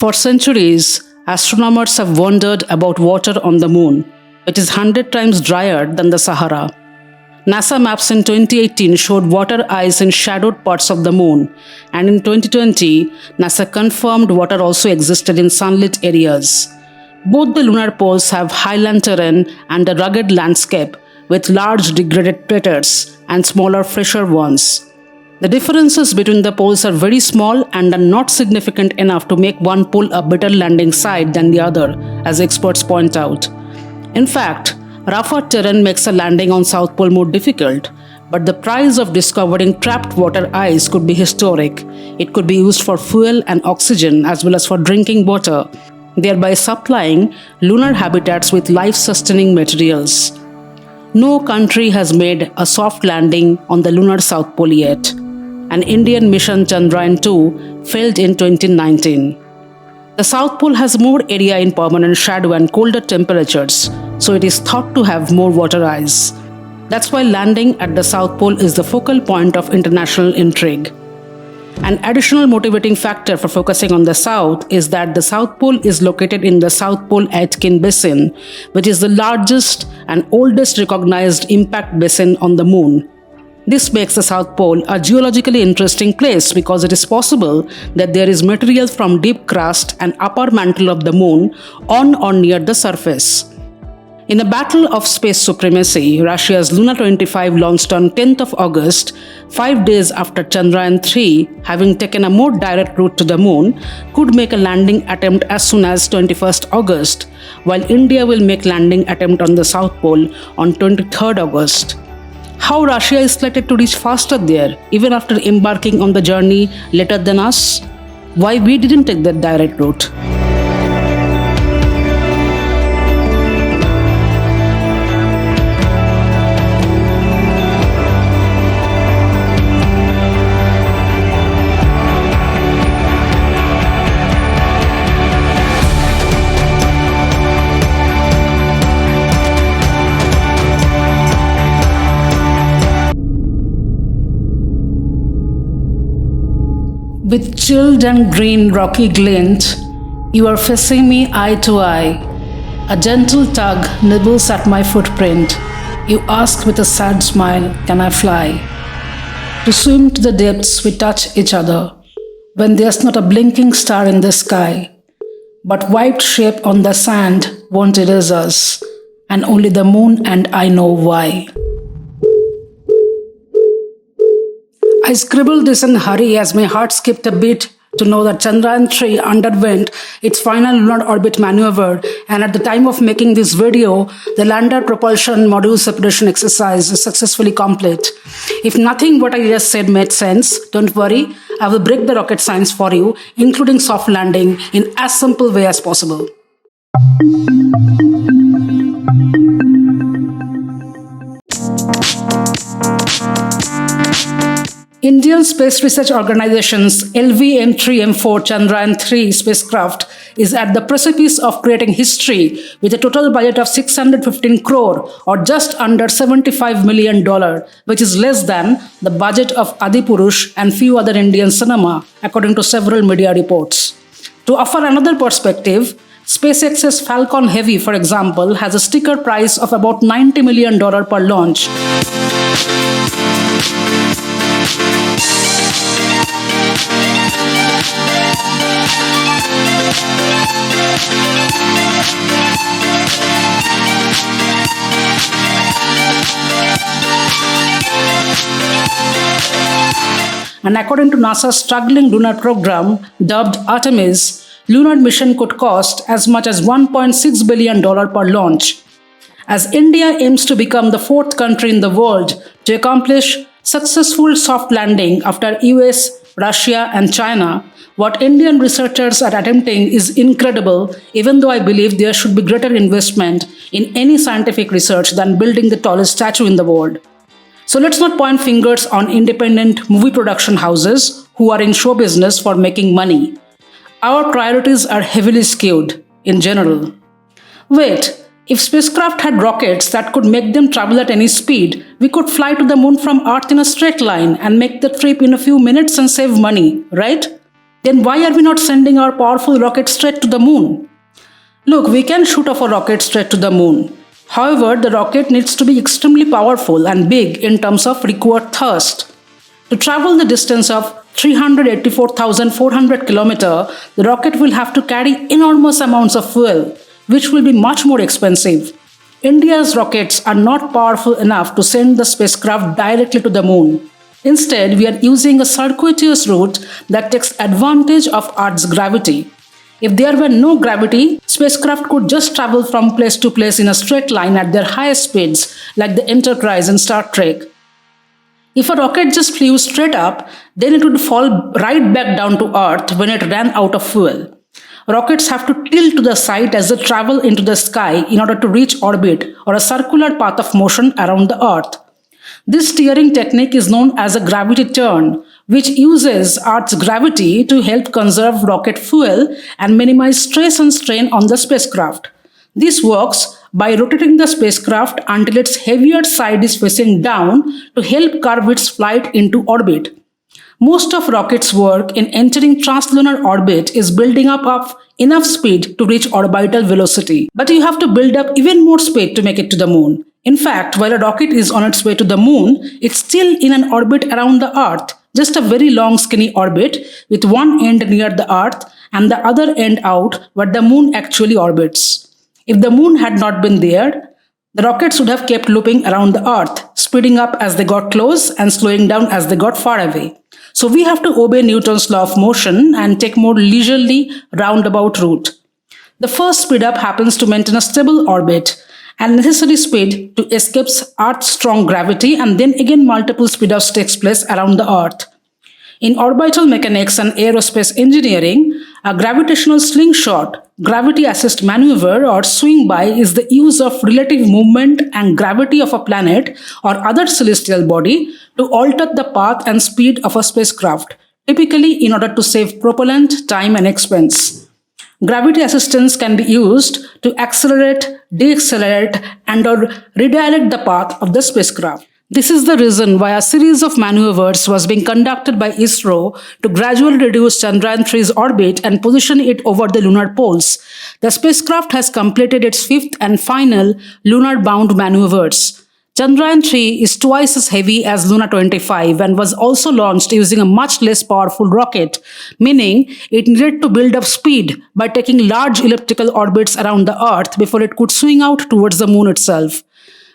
For centuries, astronomers have wondered about water on the moon, which is 100 times drier than the Sahara. NASA maps in 2018 showed water ice in shadowed parts of the moon, and in 2020, NASA confirmed water also existed in sunlit areas. Both the lunar poles have highland terrain and a rugged landscape with large degraded craters and smaller fresher ones. The differences between the poles are very small and are not significant enough to make one pole a better landing site than the other, as experts point out. In fact, rougher terrain makes a landing on South Pole more difficult, but the price of discovering trapped water ice could be historic. It could be used for fuel and oxygen as well as for drinking water, thereby supplying lunar habitats with life-sustaining materials. No country has made a soft landing on the lunar South Pole yet. An Indian mission Chandrayaan 2 failed in 2019. The South Pole has more area in permanent shadow and colder temperatures, so it is thought to have more water ice. That's why landing at the South Pole is the focal point of international intrigue. An additional motivating factor for focusing on the South is that the South Pole is located in the South Pole Aitken Basin, which is the largest and oldest recognized impact basin on the Moon. This makes the South Pole a geologically interesting place because it is possible that there is material from deep crust and upper mantle of the Moon on or near the surface. In a battle of space supremacy, Russia's Luna 25 launched on 10th of August, 5 days after Chandrayaan 3, having taken a more direct route to the Moon, could make a landing attempt as soon as 21st August, while India will make landing attempt on the South Pole on 23rd August. How Russia is slated to reach faster there, even after embarking on the journey later than us? Why we didn't take that direct route? With chilled and green rocky glint, you are facing me eye to eye. A gentle tug nibbles at my footprint. You ask with a sad smile, can I fly? To swim to the depths we touch each other, when there's not a blinking star in the sky. But white shape on the sand won't erase us, and only the moon and I know why. I scribbled this in a hurry as my heart skipped a beat to know that Chandrayaan 3 underwent its final lunar orbit maneuver, and at the time of making this video, the lander propulsion module separation exercise is successfully complete. If nothing what I just said made sense, don't worry, I will break the rocket science for you, including soft landing, in as simple way as possible. Indian Space Research Organization's LV-M3-M4 Chandrayaan 3 spacecraft is at the precipice of creating history with a total budget of 615 crore or just under $75 million, which is less than the budget of Adipurush and few other Indian cinema, according to several media reports. To offer another perspective, SpaceX's Falcon Heavy, for example, has a sticker price of about $90 million per launch. And according to NASA's struggling lunar program, dubbed Artemis, lunar mission could cost as much as $1.6 billion per launch. As India aims to become the fourth country in the world to accomplish successful soft landing after US, Russia, and China, what Indian researchers are attempting is incredible, even though I believe there should be greater investment in any scientific research than building the tallest statue in the world. So let's not point fingers on independent movie production houses who are in show business for making money. Our priorities are heavily skewed in general. Wait, if spacecraft had rockets that could make them travel at any speed, we could fly to the moon from Earth in a straight line and make the trip in a few minutes and save money, right? Then why are we not sending our powerful rocket straight to the moon? Look, we can shoot off a rocket straight to the moon. However, the rocket needs to be extremely powerful and big in terms of required thrust. To travel the distance of 384,400 km, the rocket will have to carry enormous amounts of fuel, which will be much more expensive. India's rockets are not powerful enough to send the spacecraft directly to the moon. Instead, we are using a circuitous route that takes advantage of Earth's gravity. If there were no gravity, spacecraft could just travel from place to place in a straight line at their highest speeds, like the Enterprise in Star Trek. If a rocket just flew straight up, then it would fall right back down to Earth when it ran out of fuel. Rockets have to tilt to the side as they travel into the sky in order to reach orbit or a circular path of motion around the Earth. This steering technique is known as a gravity turn, which uses Earth's gravity to help conserve rocket fuel and minimize stress and strain on the spacecraft. This works by rotating the spacecraft until its heavier side is facing down to help curve its flight into orbit. Most of rockets' work in entering translunar orbit is building up of enough speed to reach orbital velocity. But you have to build up even more speed to make it to the moon. In fact, while a rocket is on its way to the moon, it's still in an orbit around the Earth, just a very long skinny orbit with one end near the Earth and the other end out where the moon actually orbits. If the moon had not been there, the rockets would have kept looping around the Earth, speeding up as they got close and slowing down as they got far away. So we have to obey Newton's law of motion and take more leisurely roundabout route. The first speed up happens to maintain a stable orbit and necessary speed to escape Earth's strong gravity, and then again multiple speed ups takes place around the Earth. In orbital mechanics and aerospace engineering, a gravitational slingshot, gravity assist maneuver or swing by is the use of relative movement and gravity of a planet or other celestial body to alter the path and speed of a spacecraft, typically in order to save propellant, time and expense. Gravity assistance can be used to accelerate, decelerate, and or redirect the path of the spacecraft. This is the reason why a series of manoeuvres was being conducted by ISRO to gradually reduce Chandrayaan-3's orbit and position it over the lunar poles. The spacecraft has completed its fifth and final lunar-bound manoeuvres. Chandrayaan-3 is twice as heavy as Luna-25 and was also launched using a much less powerful rocket, meaning it needed to build up speed by taking large elliptical orbits around the Earth before it could swing out towards the moon itself.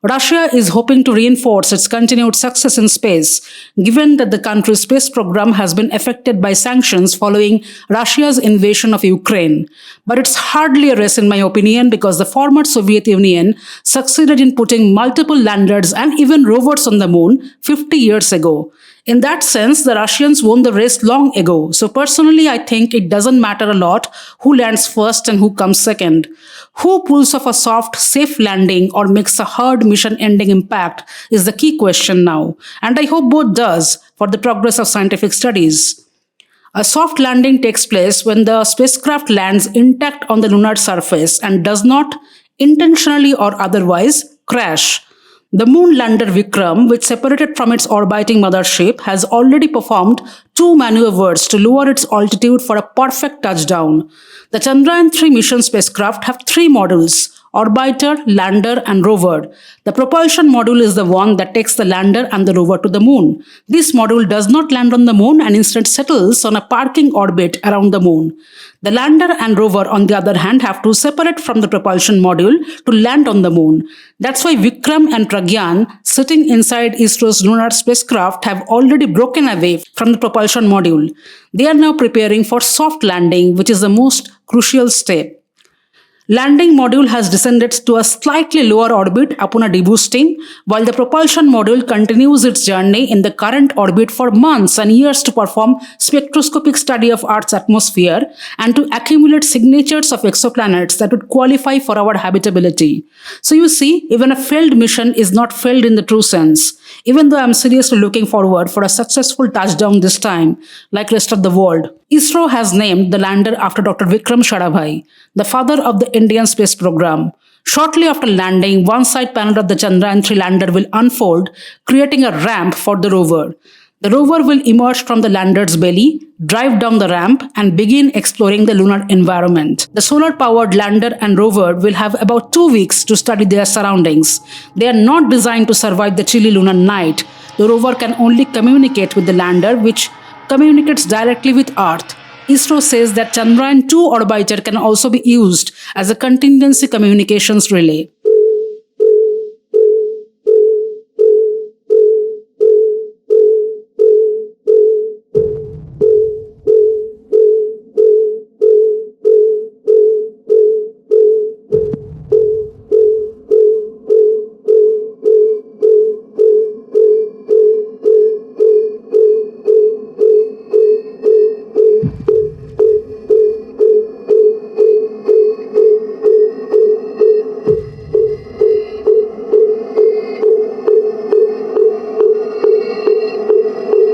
Russia is hoping to reinforce its continued success in space, given that the country's space program has been affected by sanctions following Russia's invasion of Ukraine. But it's hardly a race in my opinion, because the former Soviet Union succeeded in putting multiple landers and even rovers on the moon 50 years ago. In that sense, the Russians won the race long ago. So personally, I think it doesn't matter a lot who lands first and who comes second. Who pulls off a soft, safe landing or makes a hard mission-ending impact is the key question now. And I hope both does for the progress of scientific studies. A soft landing takes place when the spacecraft lands intact on the lunar surface and does not, intentionally or otherwise, crash. The moon lander Vikram, which separated from its orbiting mothership, has already performed 2 maneuvers to lower its altitude for a perfect touchdown. The Chandrayaan-3 mission spacecraft have 3 modules: orbiter, lander, and rover. The propulsion module is the one that takes the lander and the rover to the moon. This module does not land on the moon and instead settles on a parking orbit around the moon. The lander and rover, on the other hand, have to separate from the propulsion module to land on the moon. That's why Vikram and Chandrayaan, sitting inside ISRO's lunar spacecraft, have already broken away from the propulsion module. They are now preparing for soft landing, which is the most crucial step. Landing module has descended to a slightly lower orbit upon a deboosting, while the propulsion module continues its journey in the current orbit for months and years to perform spectroscopic study of Earth's atmosphere and to accumulate signatures of exoplanets that would qualify for our habitability. So you see, even a failed mission is not failed in the true sense. Even though I'm seriously looking forward for a successful touchdown this time, like rest of the world. ISRO has named the lander after Dr. Vikram Sarabhai, the father of the Indian space program. Shortly after landing, one side panel of the Chandrayaan-3 lander will unfold, creating a ramp for the rover. The rover will emerge from the lander's belly, drive down the ramp, and begin exploring the lunar environment. The solar powered lander and rover will have about 2 weeks to study their surroundings. They are not designed to survive the chilly lunar night. The rover can only communicate with the lander, which communicates directly with Earth. ISRO says that Chandrayaan 2 orbiter can also be used as a contingency communications relay.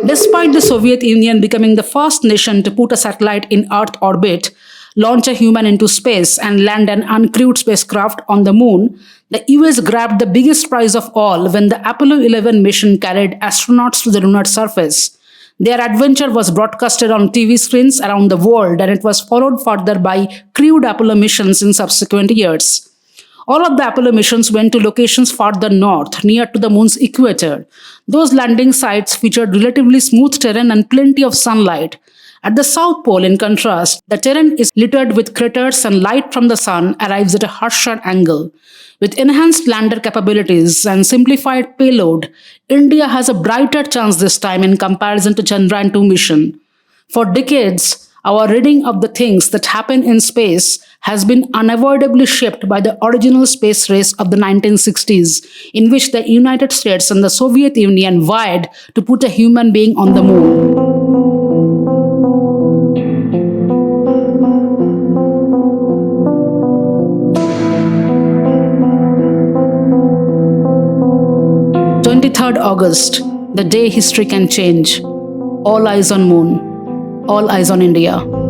Despite the Soviet Union becoming the first nation to put a satellite in Earth orbit, launch a human into space, and land an uncrewed spacecraft on the moon, the US grabbed the biggest prize of all when the Apollo 11 mission carried astronauts to the lunar surface. Their adventure was broadcasted on TV screens around the world, and it was followed further by crewed Apollo missions in subsequent years. All of the Apollo missions went to locations farther north, near to the moon's equator. Those landing sites featured relatively smooth terrain and plenty of sunlight. At the South Pole, in contrast, the terrain is littered with craters and light from the sun arrives at a harsher angle. With enhanced lander capabilities and simplified payload, India has a brighter chance this time in comparison to Chandrayaan 2 mission. For decades, our reading of the things that happen in space has been unavoidably shaped by the original space race of the 1960s, in which the United States and the Soviet Union vied to put a human being on the moon. August 23rd, the day history can change. All eyes on moon. All eyes on India.